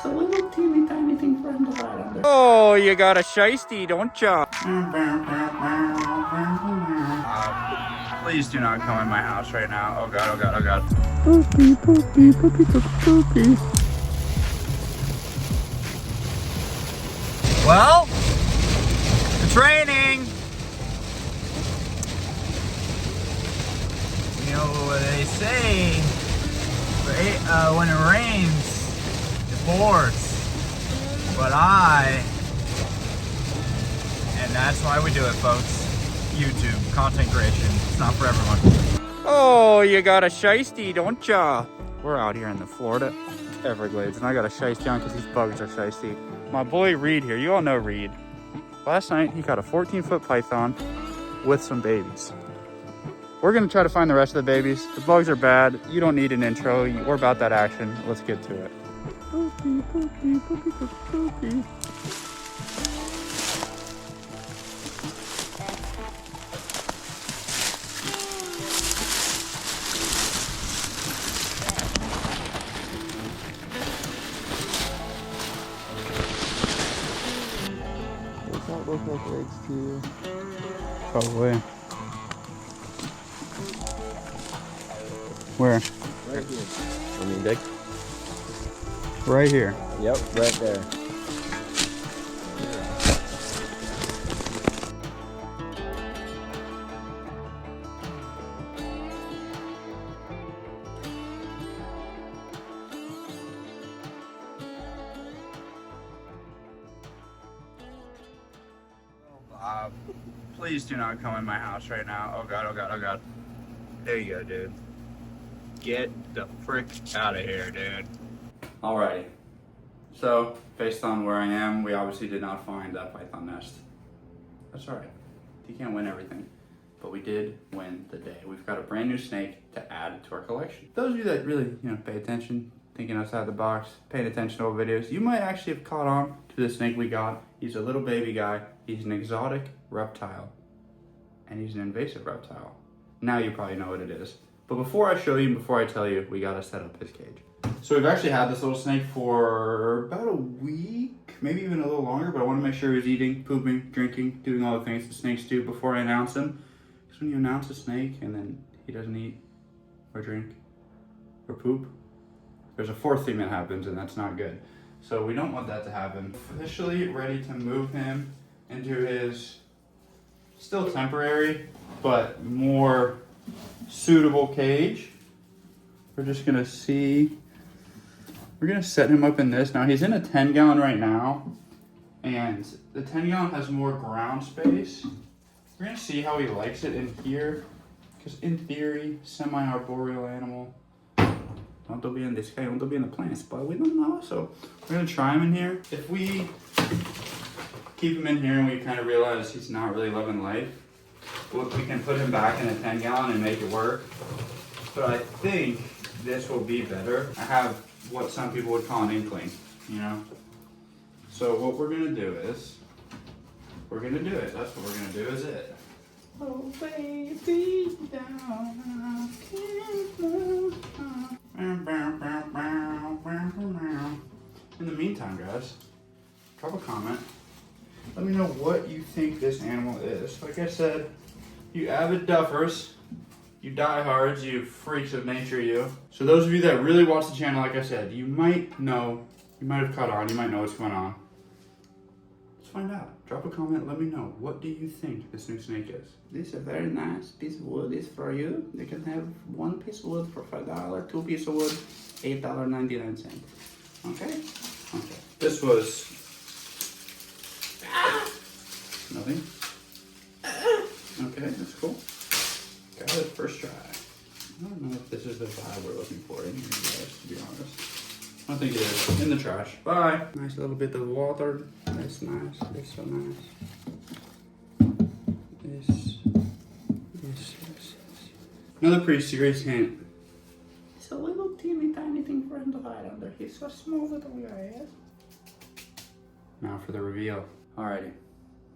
It's a little teeny tiny thing for him to hide under. Oh, you got a shiesty, don't ya? Please do not come in my house right now. Oh god, oh god, oh god. Poopy, poopy, poopy, poopy, poopy. Well, it's raining. You know what they say, when it rains, it pours. But and that's why we do it, folks. YouTube, content creation, it's not for everyone. Oh, you got a shiesty, don't ya? We're out here in the Florida Everglades, and I got a shiesty on because these bugs are shiesty. My boy Reed here, you all know Reed. Last night, he caught a 14-foot python with some babies. We're gonna try to find the rest of the babies. The bugs are bad. You don't need an intro. We're about that action. Let's get to it. Poopy, poopy, poopy, poopy, poopy. Does that look like eggs to you? Probably. Where? Right here. I mean, Dick? Right here. Yep, right there. Please do not come in my house right now. Oh god, oh god, oh god. There you go, dude. Get the frick out of here, dude. Alrighty. So, based on where I am, we obviously did not find that python nest. That's alright. You can't win everything. But we did win the day. We've got a brand new snake to add to our collection. Those of you that really, pay attention, thinking outside the box, paying attention to old videos, you might actually have caught on to the snake we got. He's a little baby guy. He's an exotic reptile. And he's an invasive reptile. Now you probably know what it is. But before I show you, before I tell you, we gotta set up his cage. So we've actually had this little snake for about a week, maybe even a little longer, but I wanna make sure he's eating, pooping, drinking, doing all the things that snakes do before I announce him. Because when you announce a snake and then he doesn't eat or drink or poop, there's a fourth thing that happens and that's not good. So we don't want that to happen. Officially ready to move him into his still temporary, but more suitable cage. We're just gonna see. We're gonna set him up in this. Now he's in a 10-gallon right now, and the 10-gallon has more ground space. We're gonna see how he likes it in here, because in theory, semi-arboreal animal. Don't be in this guy, don't be in the plants, but we don't know. So we're gonna try him in here. If we keep him in here and we kind of realize he's not really loving life, we can put him back in a 10-gallon and make it work. But I think this will be better. I have what some people would call an inkling, So what we're gonna do is, we're gonna do it. That's what we're gonna do, is it. Oh baby, down, in the meantime, guys, drop a comment. Let me know what you think this animal is. Like I said, you avid duffers, you diehards, you freaks of nature, you. So those of you that really watch the channel, like I said, you might know, you might have caught on, you might know what's going on. Let's find out. Drop a comment, let me know. What do you think this new snake is? This is a very nice piece of wood. Is for you. You can have one piece of wood for $5, two pieces of wood, $8.99. Okay? Okay. This was nothing. Okay, that's cool. Got it first try. I don't know if this is the vibe we're looking for in here, guys, to be honest. I don't think it is. In the trash. Bye. Nice little bit of water. That's nice. That's so nice. This. Another pretty serious hint. It's a little teeny tiny thing for him to hide under. He's so small little guy, yes? Now for the reveal. Alrighty.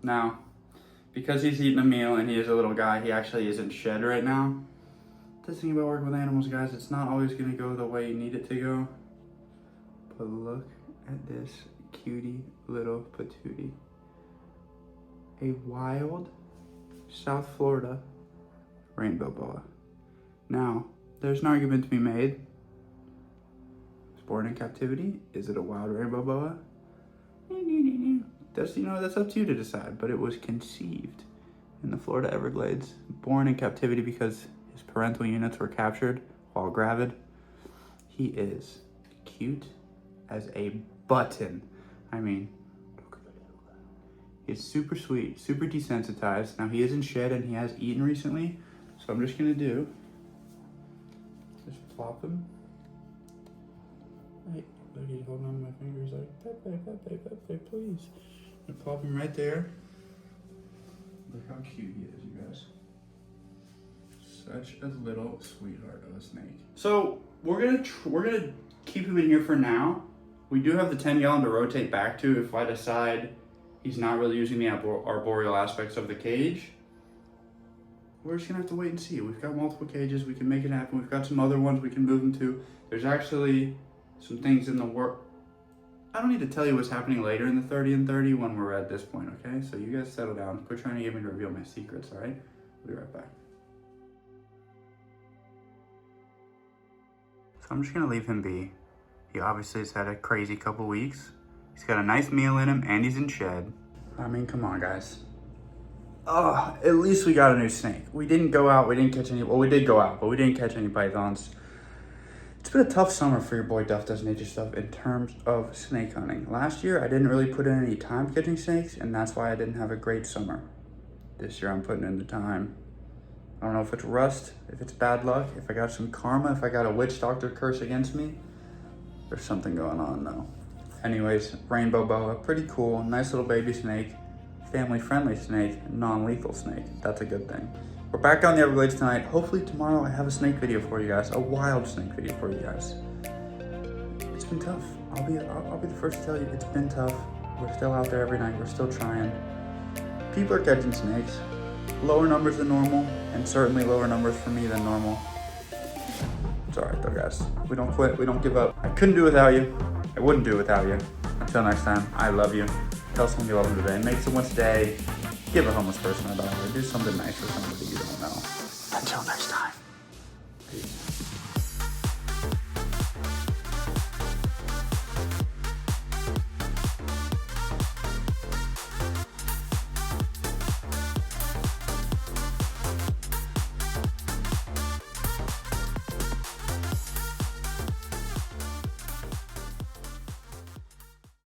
Now, because he's eating a meal and he is a little guy, he actually is in shed right now. The thing about working with animals, guys, it's not always gonna go the way you need it to go. But look at this cutie little patootie. A wild South Florida rainbow boa. Now, there's an argument to be made. It was born in captivity. Is it a wild rainbow boa? That's, that's up to you to decide, but it was conceived in the Florida Everglades, born in captivity because his parental units were captured while gravid. He is cute as a button. I mean, look at the little guy. He's super sweet, super desensitized. Now he is in shed and he has eaten recently, so I'm just gonna just plop him. Right, look, he's holding on to my fingers like, Pepe, Pepe, Pepe, please. I'm gonna plop him right there. Look how cute he is, you guys. Such a little sweetheart of a snake. So we're gonna keep him in here for now. We do have the 10 gallon to rotate back to if I decide he's not really using the arboreal aspects of the cage. We're just gonna have to wait and see. We've got multiple cages, we can make it happen. We've got some other ones we can move him to. There's actually some things in the work. I don't need to tell you what's happening later in the 30 and 30 when we're at this point, okay? So you guys settle down. Quit trying to get me to reveal my secrets, all right? We'll be right back. So I'm just gonna leave him be. He obviously has had a crazy couple weeks. He's got a nice meal in him and he's in shed. I mean, come on, guys. Oh, at least we got a new snake. We didn't go out, we didn't catch any, well, we did go out, but we didn't catch any pythons. It's been a tough summer for your boy Duff Does Nature Stuff in terms of snake hunting. Last year, I didn't really put in any time catching snakes, and that's why I didn't have a great summer. This year, I'm putting in the time. I don't know if it's rust, if it's bad luck, if I got some karma, if I got a witch doctor curse against me. There's something going on, though. Anyways, rainbow boa, pretty cool, nice little baby snake, family-friendly snake, non-lethal snake. That's a good thing. We're back on the Everglades tonight. Hopefully tomorrow I have a snake video for you guys, a wild snake video for you guys. It's been tough. I'll be the first to tell you, it's been tough. We're still out there every night. We're still trying. People are catching snakes. Lower numbers than normal, and certainly lower numbers for me than normal. It's all right though, guys. We don't quit. We don't give up. I couldn't do it without you. I wouldn't do it without you. Until next time, I love you. Tell someone you love them today. Make someone's day. Give a homeless person $1. Do something nice for somebody you don't know. Until next time.